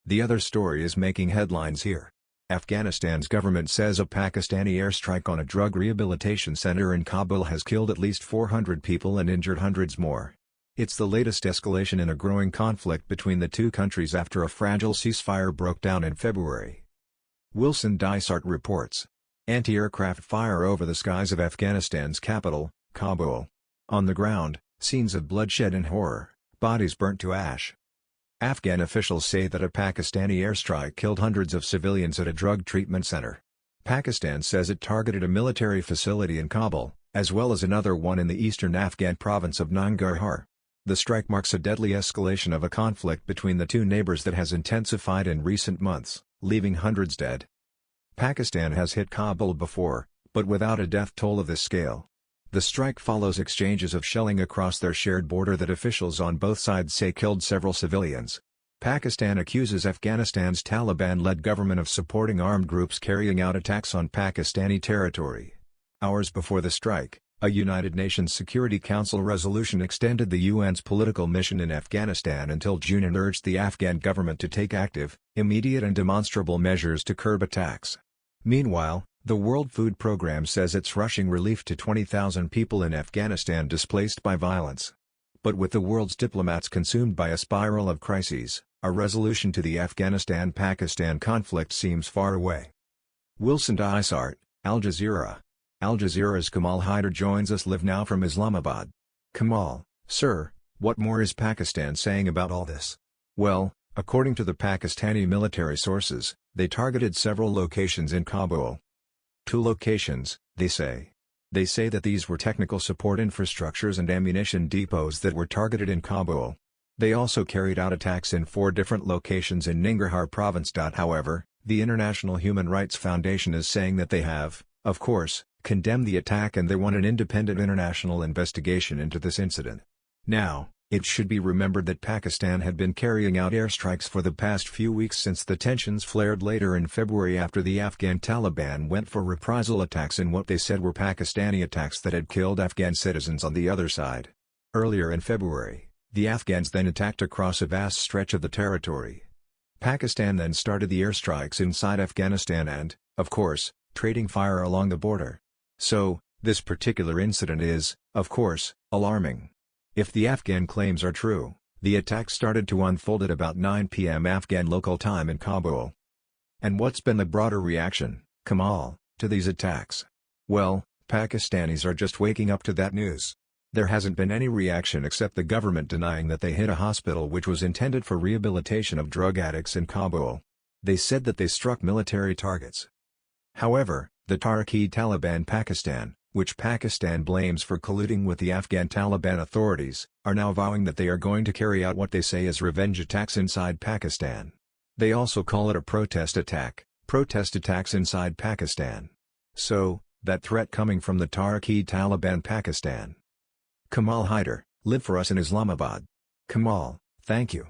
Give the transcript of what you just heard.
The other story is making headlines here. Afghanistan's government says a Pakistani airstrike on a drug rehabilitation center in Kabul has killed at least 400 people and injured hundreds more. It's the latest escalation in a growing conflict between the two countries after a fragile ceasefire broke down in February. Wilson Dysart reports. Anti-aircraft fire over the skies of Afghanistan's capital, Kabul. On the ground, scenes of bloodshed and horror, bodies burnt to ash. Afghan officials say that a Pakistani airstrike killed hundreds of civilians at a drug treatment center. Pakistan says it targeted a military facility in Kabul, as well as another one in the eastern Afghan province of Nangarhar. The strike marks a deadly escalation of a conflict between the two neighbors that has intensified in recent months, leaving hundreds dead. Pakistan has hit Kabul before, but without a death toll of this scale. The strike follows exchanges of shelling across their shared border that officials on both sides say killed several civilians. Pakistan accuses Afghanistan's Taliban-led government of supporting armed groups carrying out attacks on Pakistani territory. Hours before the strike, a United Nations Security Council resolution extended the UN's political mission in Afghanistan until June and urged the Afghan government to take active, immediate and demonstrable measures to curb attacks. Meanwhile, the World Food Programme says it's rushing relief to 20,000 people in Afghanistan displaced by violence. But with the world's diplomats consumed by a spiral of crises, a resolution to the Afghanistan-Pakistan conflict seems far away. Wilson Dysart, Al Jazeera. Al Jazeera's Kamal Haider joins us live now from Islamabad. Kamal, sir, what more is Pakistan saying about all this? Well, according to the Pakistani military sources, they targeted several locations in Kabul. 2 locations, they say. They say that these were technical support infrastructures and ammunition depots that were targeted in Kabul. They also carried out attacks in 4 different locations in Nangarhar province. However, the International Human Rights Foundation is saying that they have, of course, condemned the attack and they want an independent international investigation into this incident. Now, it should be remembered that Pakistan had been carrying out airstrikes for the past few weeks since the tensions flared later in February after the Afghan Taliban went for reprisal attacks in what they said were Pakistani attacks that had killed Afghan citizens on the other side. Earlier in February, the Afghans then attacked across a vast stretch of the territory. Pakistan then started the airstrikes inside Afghanistan and, of course, trading fire along the border. So, this particular incident is, of course, alarming. If the Afghan claims are true, the attack started to unfold at about 9 p.m. Afghan local time in Kabul. And what's been the broader reaction, Kamal, to these attacks? Well, Pakistanis are just waking up to that news. There hasn't been any reaction except the government denying that they hit a hospital which was intended for rehabilitation of drug addicts in Kabul. They said that they struck military targets. However, the Tehrik-e-Taliban Pakistan, which Pakistan blames for colluding with the Afghan Taliban authorities, are now vowing that they are going to carry out what they say is revenge attacks inside Pakistan. They also call it a protest attacks inside Pakistan. So, that threat coming from the Tehrik-e-Taliban Pakistan. Kamal Haider, live for us in Islamabad. Kamal, thank you.